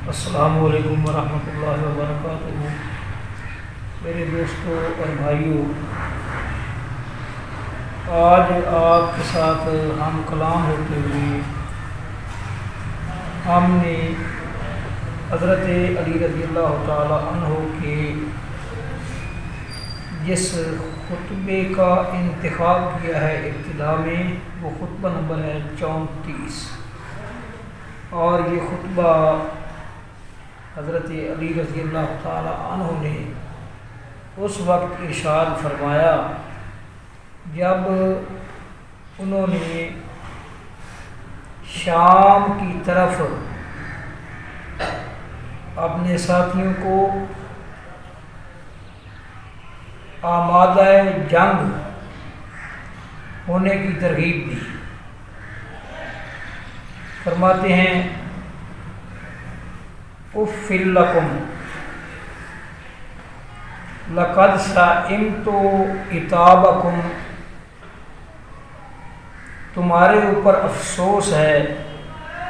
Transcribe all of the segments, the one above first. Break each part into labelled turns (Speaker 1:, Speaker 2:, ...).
Speaker 1: السلام علیکم ورحمۃ اللہ وبرکاتہ۔ میرے دوستوں اور بھائیوں، آج آپ کے ساتھ ہم کلام ہوتے ہوئے ہم نے حضرت علی رضی اللہ تعالی عنہ کے جس خطبے کا انتخاب کیا ہے ابتدا میں، وہ خطبہ نمبر ہے 34، اور یہ خطبہ حضرت علی رضی اللہ تعالی عنہ نے اس وقت ارشاد فرمایا جب انہوں نے شام کی طرف اپنے ساتھیوں کو آمادہ جنگ ہونے کی ترغیب دی۔ فرماتے ہیں اف لکم لقد سئمت عتابکم، تمہارے اوپر افسوس ہے،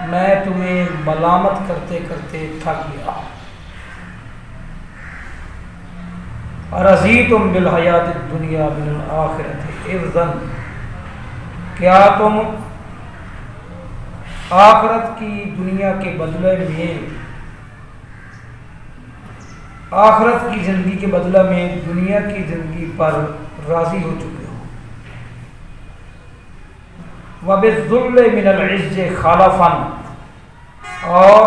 Speaker 1: میں تمہیں ملامت کرتے کرتے تھک گیا۔ ارضیتم بالحیات الدنیا من الآخرۃ عوضا، کیا تم آخرت کی دنیا کے بدلے میں، آخرت کی زندگی کے بدلہ میں دنیا کی زندگی پر راضی ہو چکے ہو؟ وَبِالذُّلِّ مِنَ الْعِزِّ خَلَفًا، اور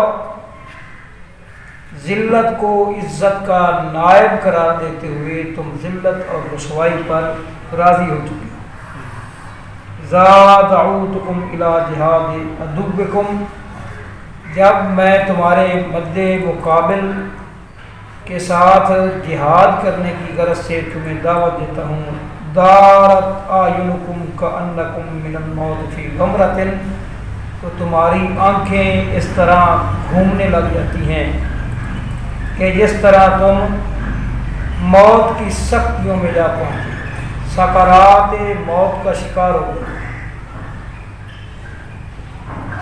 Speaker 1: ذلت کو عزت کا نائب قرار دیتے ہوئے تم ذلت اور رسوائی پر راضی ہو چکے ہو۔ اذا دعوتکم الی جہاد عدوکم، جب میں تمہارے مد مقابل کے ساتھ جہاد کرنے کی غرض سے تمہیں دعوت دیتا ہوں، دارت اعینکم کأنکم من الموت فی غمرۃ، تو تمہاری آنکھیں اس طرح گھومنے لگ جاتی ہیں کہ جس طرح تم موت کی سختیوں میں جا پہنچے، سکرات موت کا شکار ہو گئے۔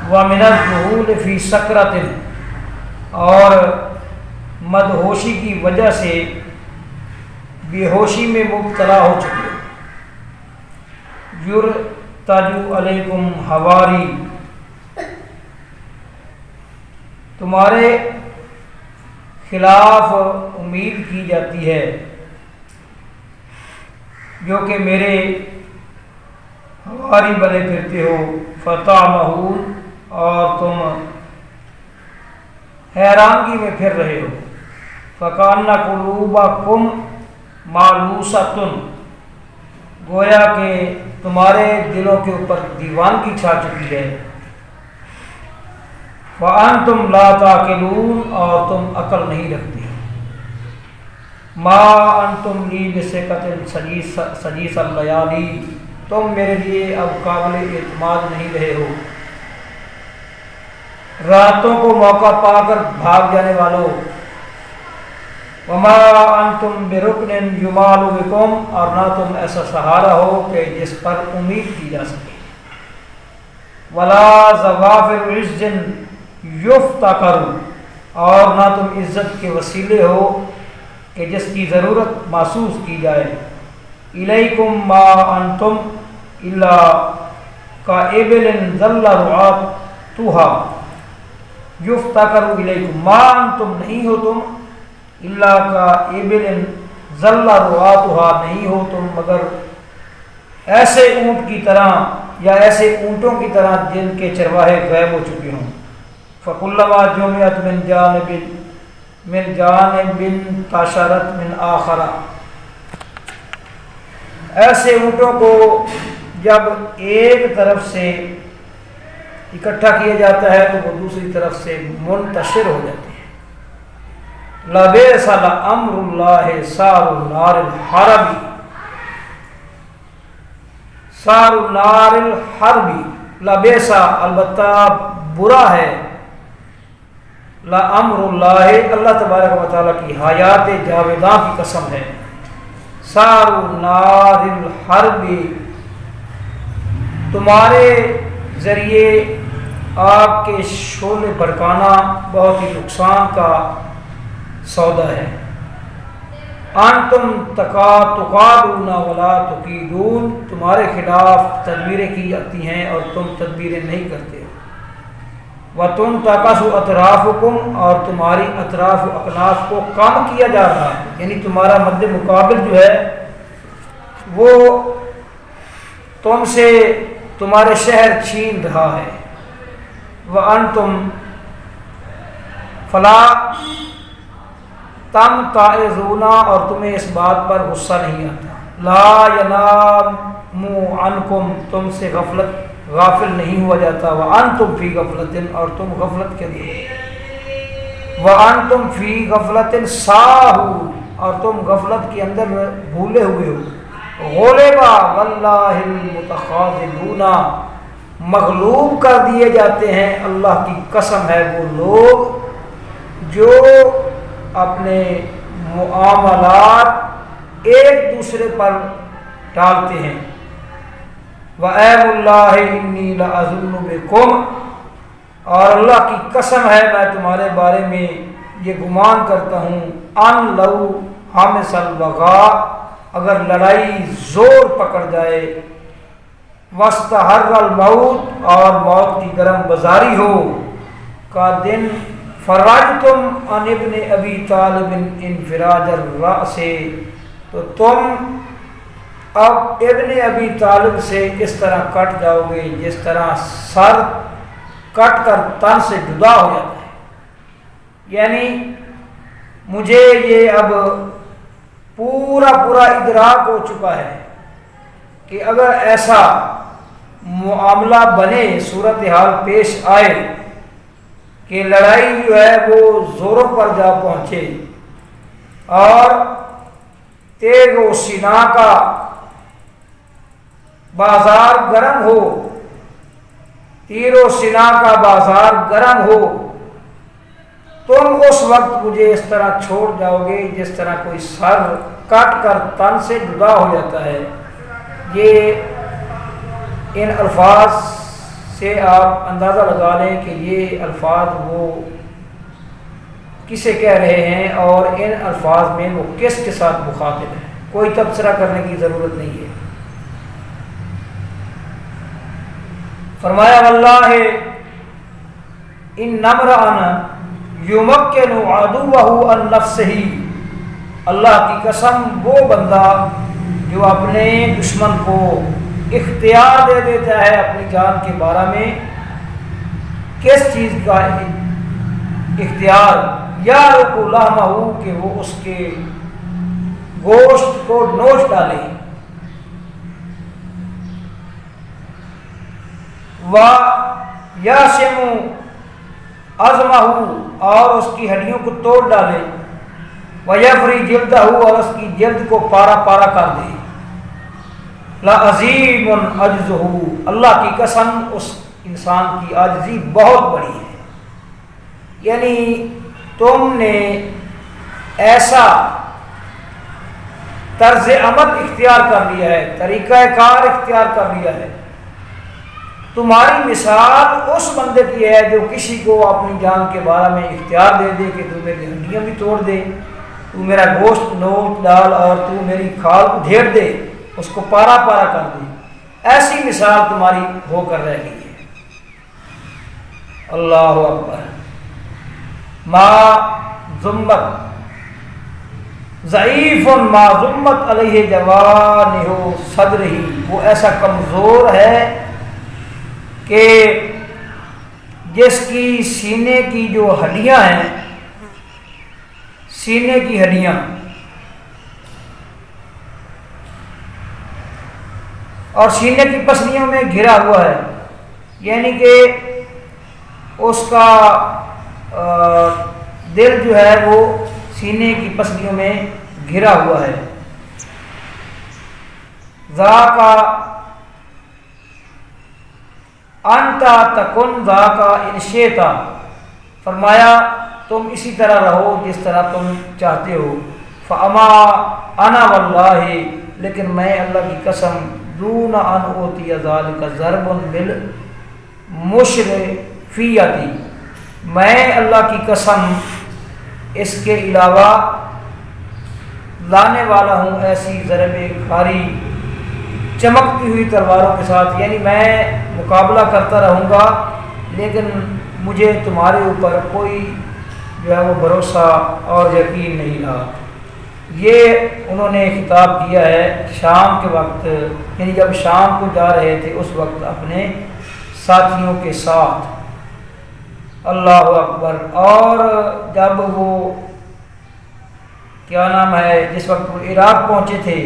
Speaker 1: وَمِنَ الذُّهُولِ فِي سَكْرَةٍ، اور مدہوشی کی وجہ سے بے ہوشی میں مبتلا ہو چکے۔ یرتجو علیکم حواری، تمہارے خلاف امید کی جاتی ہے، جو کہ میرے حواری بنے پھرتے ہو۔ فتعمہون، اور تم حیرانگی میں پھر رہے ہو۔ فکأن قلوبکم مالوسۃ، گویا کہ تمہارے دلوں کے اوپر دیوانگی چھا چکی ہے۔ فأنتم لا تعقلون، اور تم عقل نہیں رکھتے۔ ما انتم لی بثقۃ سجیس اللیالی، تم میرے لیے اب قابل اعتماد نہیں رہے ہو۔ راتوں کو موقع پا کر بھاگ جانے والوں۔ وما انتم برکن یمال بکم، اور نہ تم ایسا سہارا ہو کہ جس پر امید کی جا سکے۔ ولا ظوافر عز یفتقر، اور نہ تم عزت کے وسیلے ہو کہ جس کی ضرورت محسوس کی جائے۔ الیکم ما انتم الا کابل ذل رعاتها، یفتقر الیکم، ما انتم نہیں ہو تم، الا کابل ذل رعاتها، نہیں ہو تم مگر ایسے اونٹ کی طرح یا ایسے اونٹوں کی طرح جن کے چرواہے غائب ہو چکے ہوں۔ فکلما جمعت من جانب تشرت من آخر، ایسے اونٹوں کو جب ایک طرف سے اکٹھا کیا جاتا ہے تو وہ دوسری طرف سے منتشر ہو جاتے ہیں۔ لبئس لامر اللہ سار النار الحربی، سار النار الحربی، لبئس البتہ برا ہے، لامر اللہ، اللہ تبارک و تعالیٰ کی حیات جاویداں کی قسم ہے، سار النار الحربی، تمہارے ذریعے آگ کے شعلے بھڑکانا بہت ہی نقصان کا سودا ہے۔ انتم تقادون ولا تقیدون، تمہارے خلاف تدبیریں کی جاتی ہیں اور تم تدبیریں نہیں کرتے۔ وَتُمْ تَقَسُ اطرافکم، اور تمہاری اطراف و اکناف کو کم کیا جا رہا ہے، یعنی تمہارا مد مقابل جو ہے وہ تم سے تمہارے شہر چھین رہا ہے۔ وَأَنْتُمْ فَلَا تَمْتَعِظُونَ، اور تمہیں اس بات پر غصہ نہیں آتا۔ لا يَنَامُ عَنْكُمْ، تم سے غافل نہیں ہوا جاتا۔ وَأَنْتُمْ فِي غَفْلَةٍ، اور تم غفلت کے اندر۔ وَأَنْتُمْ فِي غَفْلَةٍ سَاهُونَ، اور تم غفلت کے اندر بھولے ہوئے ہو۔ غُلِبَ وَاللَّهِ الْمُتَخَاذِلُونَ، مغلوب کر دیے جاتے ہیں، اللہ کی قسم ہے وہ لوگ جو اپنے معاملات ایک دوسرے پر ڈالتے ہیں۔ وَأَيْمُ اللَّهِ إِنِّي لَأَظُنُّ بِكُمْ، اور اللہ کی قسم ہے میں تمہارے بارے میں یہ گمان کرتا ہوں، ان لو حامس الوغا، اگر لڑائی زور پکڑ جائے، وَاسْتَحَرَّ الْمَوْتِ، اور موت کی گرم بازاری ہو کا دن، فَرَجْتُمْ عَنْ ابْنِ أَبِي طَالِبٍ انفراج الرأس، تو تم اب ابن ابی طالب سے اس طرح کٹ جاؤ گے جس طرح سر کٹ کر تن سے جدا ہو جاتا ہے۔ یعنی مجھے یہ اب پورا ادراک ہو چکا ہے کہ اگر ایسا معاملہ بنے، صورتحال پیش آئے کہ لڑائی جو ہے وہ زوروں پر جا پہنچے اور تیغ و سینا کا بازار گرم ہو، تیر و سنا کا بازار گرم ہو، تم اس وقت مجھے اس طرح چھوڑ جاؤ گے جس طرح کوئی سر کٹ کر تن سے جدا ہو جاتا ہے۔ یہ ان الفاظ سے آپ اندازہ لگا لیں کہ یہ الفاظ وہ کسے کہہ رہے ہیں اور ان الفاظ میں وہ کس کے ساتھ مخاطب ہے۔ کوئی تبصرہ کرنے کی ضرورت نہیں ہے۔ فرمایا واللہ ان امرأ یمکن عدوہ عن نفسہ، اللہ کی قسم وہ بندہ جو اپنے دشمن کو اختیار دے دیتا ہے اپنی جان کے بارے میں، کس چیز کا اختیار؟ یارق لحمہ، کہ وہ اس کے گوشت کو نوچ ڈالے، وَيَاسِمُ عَظْمَهُ، اور اس کی ہڈیوں کو توڑ ڈالے، وَيَفْرِي جِلْدَهُ، اور اس کی جلد کو پارا پارا کر دے۔ لَعَظِيمٌ عَجْزُهُ، اللہ کی قسم اس انسان کی عاجزی بہت بڑی ہے۔ یعنی تم نے ایسا طرز عمل اختیار کر لیا ہے، طریقہ کار اختیار کر لیا ہے، تمہاری مثال اس بندے کی ہے جو کسی کو اپنی جان کے بارے میں اختیار دے دے کہ تو میری ہڈیاں بھی توڑ دے، تو میرا گوشت نوچ ڈال اور تو میری کھال کو ڈھیر دے، اس کو پارا پارا کر دے۔ ایسی مثال تمہاری ہو کر رہ گئی ہے۔ اللہ اکبر۔ ما ذمت ضعیف ما ذمت علیہ جوانہ صدرہ، وہ ایسا کمزور ہے کہ جس کی سینے کی جو ہڈیاں ہیں، سینے کی ہڈیاں اور سینے کی پسلیوں میں گھرا ہوا ہے، یعنی کہ اس کا دل جو ہے وہ سینے کی پسلیوں میں گھرا ہوا ہے۔ ذاک انتا تکن ذاک ان شئتا، فرمایا تم اسی طرح رہو جس طرح تم چاہتے ہو۔ فاما انا واللہ، لیکن میں اللہ کی قسم، دون ان اوتی ذالک ضرب بالمشرفین، فیتی، میں اللہ کی قسم اس کے علاوہ لانے والا ہوں ایسی ضرب کاری چمکتی ہوئی تلواروں کے ساتھ، یعنی میں مقابلہ کرتا رہوں گا لیکن مجھے تمہارے اوپر کوئی جو ہے وہ بھروسہ اور یقین نہیں رہا۔ یہ انہوں نے خطاب کیا ہے شام کے وقت، یعنی جب شام کو جا رہے تھے اس وقت اپنے ساتھیوں کے ساتھ۔ اللہ اکبر۔ اور جب وہ کیا نام ہے جس وقت وہ عراق پہنچے تھے،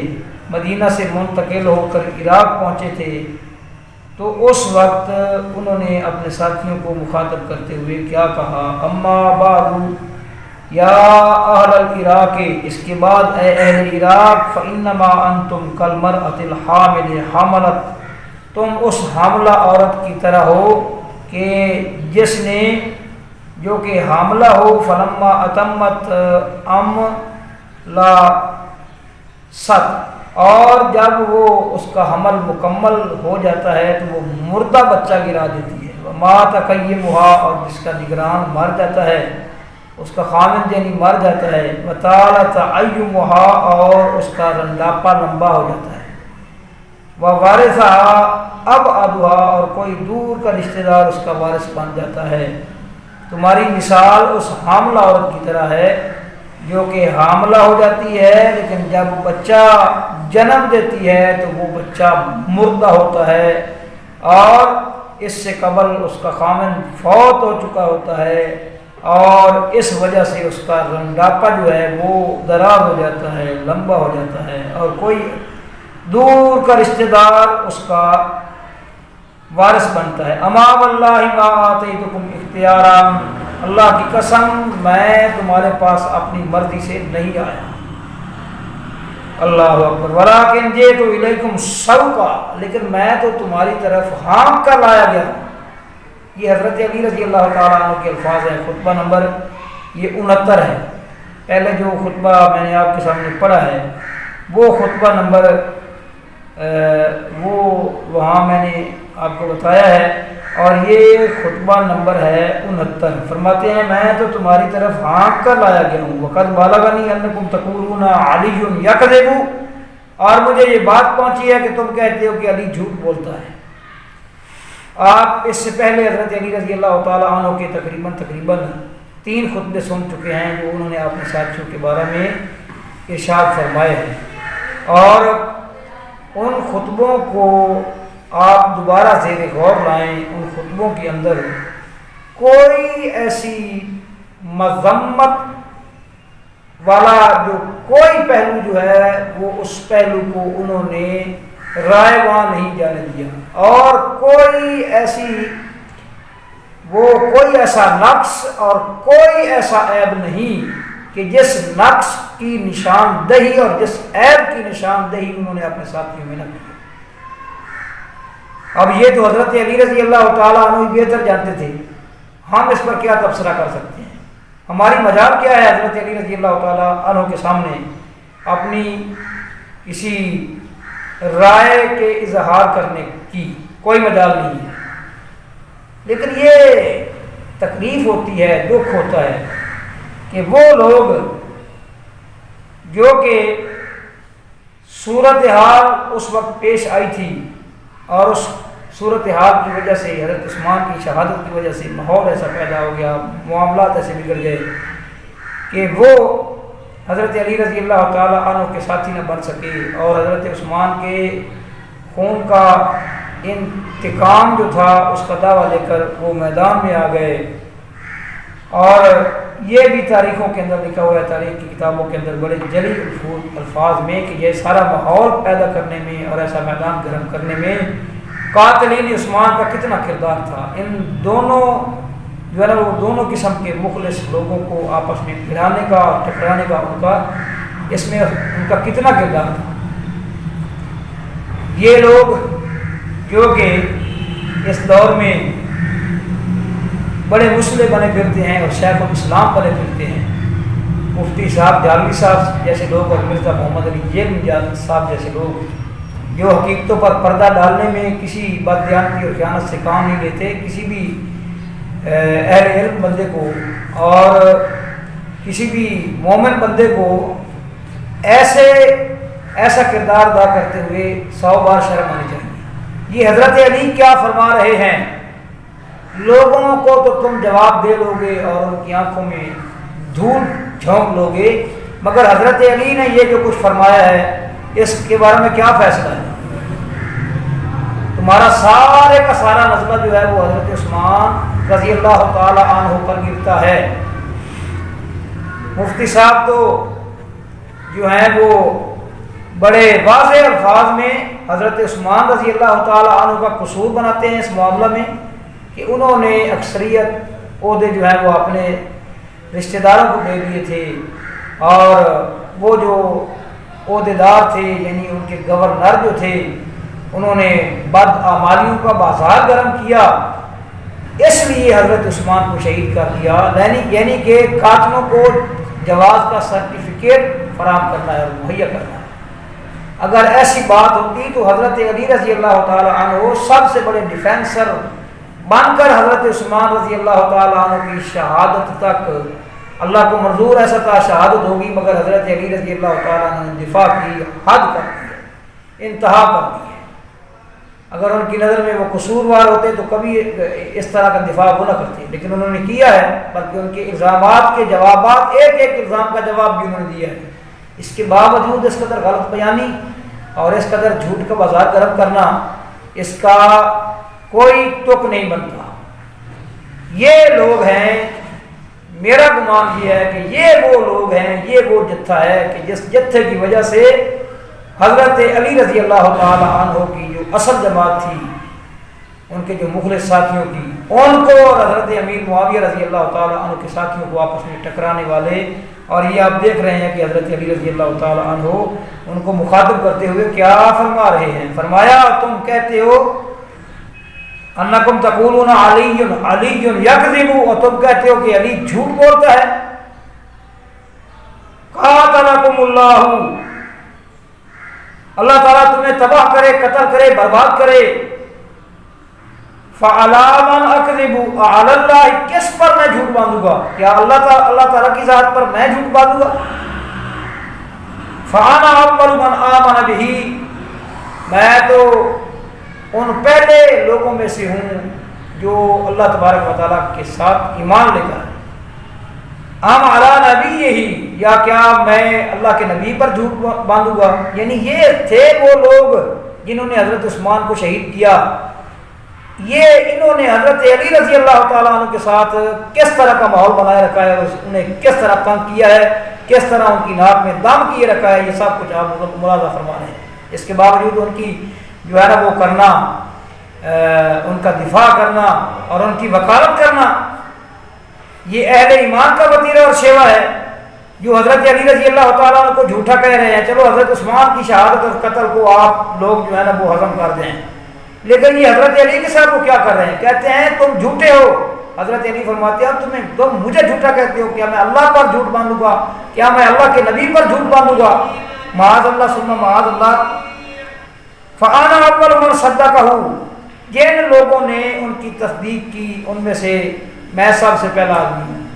Speaker 1: مدینہ سے منتقل ہو کر عراق پہنچے تھے، تو اس وقت انہوں نے اپنے ساتھیوں کو مخاطب کرتے ہوئے کیا کہا، اما بعد یا اہل العراق، اس کے بعد اے اہل عراق، فانما انتم کالمرأۃ الحامل حملت، تم اس حاملہ عورت کی طرح ہو کہ جس نے جو کہ حاملہ ہو، فلما اتمت لا ست، اور جب وہ اس کا حمل مکمل ہو جاتا ہے تو وہ مردہ بچہ گرا دیتی ہے، وما تقیمھا، اور جس کا نگران مر جاتا ہے، اس کا خامن یعنی مر جاتا ہے، وطال تعیمھا، اور اس کا رنڈاپا لمبا ہو جاتا ہے، ووارثھا ابعدھا، اور کوئی دور کا رشتہ دار اس کا وارث بن جاتا ہے۔ تمہاری مثال اس حاملہ عورت کی طرح ہے جو کہ حاملہ ہو جاتی ہے لیکن جب بچہ جنم دیتی ہے تو وہ بچہ مردہ ہوتا ہے، اور اس سے قبل اس کا خامن فوت ہو چکا ہوتا ہے، اور اس وجہ سے اس کا رنڈاپا جو ہے وہ دراز ہو جاتا ہے، لمبا ہو جاتا ہے، اور کوئی دور کا رشتہ دار اس کا وارث بنتا ہے۔ اما واللہ ما آتیتکم اختیارا، اللہ کی قسم میں تمہارے پاس اپنی مرضی سے نہیں آیا۔ اللہ اکبر۔ ولیکن جئت الیکم شوقا، لیکن میں تو تمہاری طرف ہانک کر لایا گیا ہوں۔ یہ حضرت علی رضی اللہ تعالیٰ عنہ کے الفاظ ہیں، خطبہ نمبر یہ 69 ہے۔ پہلے جو خطبہ میں نے آپ کے سامنے پڑھا ہے وہ خطبہ نمبر وہ وہاں میں نے آپ کو بتایا ہے، اور یہ خطبہ نمبر ہے 69۔ فرماتے ہیں میں تو تمہاری طرف ہانک کر لایا گیا ہوں، وقد بلغنی انکم تقولون علی یکذب، اور مجھے یہ بات پہنچی ہے کہ تم کہتے ہو کہ علی جھوٹ بولتا ہے۔ آپ اس سے پہلے حضرت علی رضی اللہ تعالیٰ عنہ کے تقریباً 3 خطبے سن چکے ہیں جو انہوں نے اپنے ساتھیوں کے بارے میں ارشاد فرمائے ہیں، اور ان خطبوں کو آپ دوبارہ زیر غور لائیں۔ ان خطبوں کے اندر کوئی ایسی مذمت والا جو کوئی پہلو جو ہے وہ اس پہلو کو انہوں نے رائیواں نہیں جانے دیا، اور کوئی ایسا نقص اور کوئی ایسا عیب نہیں کہ جس نقص کی نشاندہی اور جس عیب کی نشاندہی انہوں نے اپنے ساتھیوں میں نہ کی۔ اب یہ تو حضرت علی رضی اللہ تعالیٰ عنہ بہتر جانتے تھے، ہم اس پر کیا تبصرہ کر سکتے ہیں؟ ہماری مجال کیا ہے حضرت علی رضی اللہ تعالیٰ عنہ کے سامنے اپنی کسی رائے کے اظہار کرنے کی؟ کوئی مجال نہیں ہے۔ لیکن یہ تکلیف ہوتی ہے، دکھ ہوتا ہے کہ وہ لوگ جو کہ صورتحال اس وقت پیش آئی تھی، اور اس صورتحال کی وجہ سے حضرت عثمان کی شہادت کی وجہ سے ماحول ایسا پیدا ہو گیا، معاملات ایسے بگڑ گئے کہ وہ حضرت علی رضی اللہ تعالیٰ عنہ کے ساتھی نہ بن سکے، اور حضرت عثمان کے خون کا انتقام جو تھا اس کا دعویٰ لے کر وہ میدان میں آ گئے۔ اور یہ بھی تاریخوں کے اندر لکھا ہوا ہے، تاریخ کی کتابوں کے اندر بڑے جلی الفاظ میں کہ یہ سارا ماحول پیدا کرنے میں اور ایسا میدان گرم کرنے میں قاتلین عثمان کا کتنا کردار تھا۔ ان دونوں جو ہے نا وہ دونوں قسم کے مخلص لوگوں کو آپس میں پھرانے کا اور ٹکرانے کا اس میں ان کا کتنا کردار تھا۔ یہ لوگ جو کہ اس دور میں بڑے مسلح بنے پھرتے ہیں اور شیخ الاسلام بنے پھرتے ہیں، مفتی صاحب جالوی صاحب جیسے لوگ اور مرزا محمد علی جیلنی صاحب جیسے لوگ، جو حقیقتوں پر پردہ ڈالنے میں کسی بددیانتی اور خیانت سے کام نہیں لیتے، کسی بھی اہل علم بندے کو اور کسی بھی مومن بندے کو ایسا کردار ادا کرتے ہوئے 100 بار شرم آنی چاہیے۔ یہ حضرت علی کیا فرما رہے ہیں؟ لوگوں کو تو تم جواب دے لو گے اور ان کی آنکھوں میں دھول جھونک لو گے، مگر حضرت علی نے یہ جو کچھ فرمایا ہے اس کے بارے میں کیا فیصلہ ہے؟ تمہارا سارے کا سارا نزلہ جو ہے وہ حضرت عثمان رضی اللہ تعالی عنہ پر گرتا ہے۔ مفتی صاحب تو جو ہیں وہ بڑے واضح الفاظ میں حضرت عثمان رضی اللہ تعالی عنہ کا قصور بناتے ہیں اس معاملہ میں کہ انہوں نے اکثریت عہدے جو ہیں وہ اپنے رشتہ داروں کو دے دیے تھے، اور وہ جو عہدیدار تھے یعنی ان کے گورنر جو تھے انہوں نے بدعمالیوں کا بازار گرم کیا، اس لیے حضرت عثمان کو شہید کر دیا، یعنی کہ قاتلوں کو جواز کا سرٹیفکیٹ فراہم کرنا ہے اور مہیا کرنا ہے۔ اگر ایسی بات ہوتی تو حضرت علی رضی اللہ تعالی عنہ سب سے بڑے ڈیفینسر بن کر حضرت عثمان رضی اللہ تعالی عنہ کی شہادت تک اللہ کو منظور ایسا تھا شہادت ہوگی، مگر حضرت علی رضی اللہ تعالی عنہ نے دفاع کی، حد کر دی، انتہا کر دی ہے۔ اگر ان کی نظر میں وہ قصوروار ہوتے تو کبھی اس طرح کا دفاع وہ نہ کرتے، لیکن انہوں نے کیا ہے، بلکہ ان کے الزامات کے جوابات ایک ایک الزام کا جواب بھی انہوں نے دیا ہے۔ اس کے باوجود اس قدر غلط بیانی اور اس قدر جھوٹ کا بازار گرم کرنا، اس کا کوئی تک نہیں بنتا۔ یہ لوگ ہیں، میرا گمان یہ ہے کہ یہ وہ لوگ ہیں، یہ وہ جتھا ہے کہ جس جتھے کی وجہ سے حضرت علی رضی اللہ تعالی عنہ کی جو اصل جماعت تھی، ان کے جو مخلص ساتھیوں کی، ان کو اور حضرت امیر معاویہ رضی اللہ تعالی عنہ کے ساتھیوں کو آپس میں ٹکرانے والے، اور یہ آپ دیکھ رہے ہیں کہ حضرت علی رضی اللہ تعالی عنہ ان کو مخاطب کرتے ہوئے کیا فرما رہے ہیں۔ فرمایا تم کہتے ہو انکم تقولون علی یکذب، اور تم کہتے ہو کہ علی جھوٹ بولتا ہے۔ قاتلکم اللہ تعالیٰ تمہیں تباہ کرے، قتل کرے، برباد کرے۔ فعلی من اکذب، علی اللہ، کس پر میں جھوٹ باندھوں گا؟ کیا اللہ تعالیٰ کی ذات پر میں جھوٹ باندھوں گا؟ فانا اول من آمن بہ، میں تو ان پہلے لوگوں میں سے ہوں جو اللہ تبارک و تعالیٰ کے ساتھ ایمان لے کر، ام علی نبی ہی، یا کیا میں اللہ کے نبی پر جھوٹ باندھوں گا؟ یعنی یہ تھے وہ لوگ جنہوں نے حضرت عثمان کو شہید کیا، یہ انہوں نے حضرت علی رضی اللہ تعالیٰ عنہ کے ساتھ کس طرح کا ماحول بنائے رکھا ہے، انہیں کس طرح تنگ کیا ہے، کس طرح ان کی ناک میں دم کیے رکھا ہے، یہ سب کچھ آپ ملاحظہ فرما رہے ہیں۔ اس کے باوجود ان کی جو ہے نا وہ کرنا، ان کا دفاع کرنا اور ان کی وکالت کرنا، یہ اہل ایمان کا وتیرہ اور شیوا ہے، جو حضرت علی رضی اللہ تعالیٰ عنہ کو جھوٹا کہہ رہے ہیں۔ چلو حضرت عثمان کی شہادت اور قتل کو آپ لوگ جو ہے نا وہ ہضم کر دیں، لیکن یہ حضرت علی کے ساتھ وہ کیا کر رہے ہیں؟ کہتے ہیں تم جھوٹے ہو۔ حضرت علی فرماتے ہیں تم مجھے جھوٹا کہتے ہو، کیا میں اللہ پر جھوٹ باندھوں گا؟ کیا میں اللہ کے نبی پر جھوٹ باندھوں گا؟ معاذ اللہ ثم معاذ اللہ۔ فانا اول من صدقہ، جن لوگوں نے ان کی تصدیق کی ان میں سے میں سب سے پہلا آدمی ہوں۔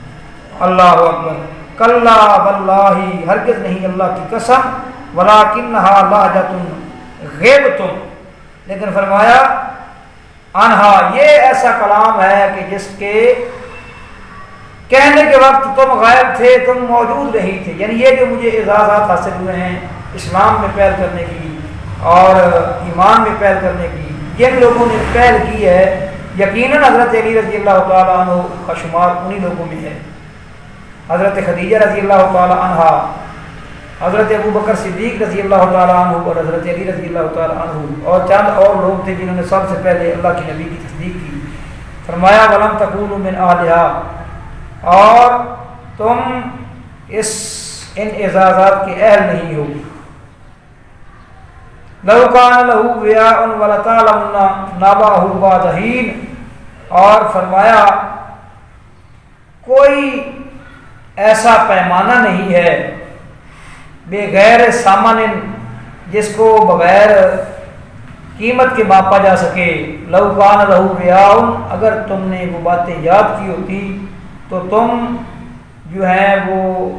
Speaker 1: اللہ اکبر۔ کلا واللہ، ہرگز نہیں، اللہ کی قسم، ولکنھا لہجۃ غیبتم، لیکن فرمایا انہا، یہ ایسا کلام ہے کہ جس کے کہنے کے وقت تم غائب تھے، تم موجود نہیں تھے۔ یعنی یہ جو مجھے اعزازات حاصل ہوئے ہیں اسلام میں پہل کرنے کی اور ایمان میں پہل کرنے کی، جن لوگوں نے پہل کی ہے، یقیناً حضرت علی رضی اللہ تعالیٰ عنہ کا شمار انہی لوگوں میں ہے۔ حضرت خدیجہ رضی اللہ تعالیٰ عنہ، حضرت ابو بکر صدیق رضی اللہ تعالیٰ عنہ اور حضرت علی رضی اللہ تعالیٰ عنہ اور چند اور لوگ تھے جنہوں نے سب سے پہلے اللہ کے نبی کی تصدیق کی۔ فرمایا ولم تکونوا من اہلھا، اور تم ان اعزازات کے اہل نہیں ہو۔ لو کان لہ ویاء ولتعلمن نبأہ بعد حین، اور فرمایا کوئی ایسا پیمانہ نہیں ہے بغیر سامن، جس کو بغیر قیمت کے ماپا جا سکے۔ لو کان لہو ریاء، اگر تم نے وہ باتیں یاد کی ہوتی تو تم جو ہے وہ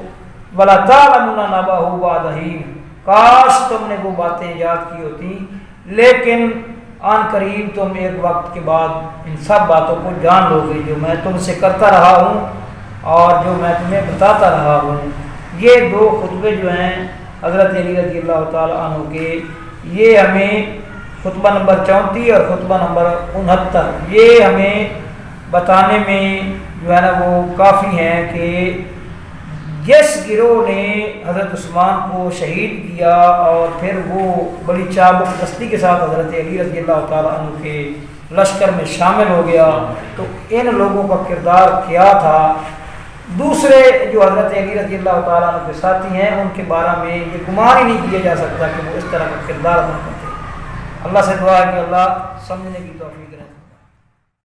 Speaker 1: ولا تعلمون نبأہ بعد حین، کاش تم نے وہ باتیں یاد کی ہوتی، لیکن آن قریب تم ایک وقت کے بعد ان سب باتوں کو جان لو گے جو میں تم سے کرتا رہا ہوں اور جو میں تمہیں بتاتا رہا ہوں۔ یہ دو خطبے جو ہیں حضرت علی رضی اللہ تعالیٰ عنہ کے، یہ ہمیں خطبہ نمبر 34 اور خطبہ نمبر 69 یہ ہمیں بتانے میں جو ہے نا وہ کافی ہیں کہ جس گروہ نے حضرت عثمان کو شہید کیا اور پھر وہ بڑی چابک دستی کے ساتھ حضرت علی رضی اللہ تعالیٰ عنہ کے لشکر میں شامل ہو گیا، تو ان لوگوں کا کردار کیا تھا۔ دوسرے جو حضرت علی رضی اللہ تعالیٰ عنہ کے ساتھی ہیں ان کے بارے میں یہ گمان ہی نہیں کیا جا سکتا کہ وہ اس طرح کا کردار ادا کرتے۔ اللہ سے دعا ہے کہ اللہ سمجھنے کی توفیق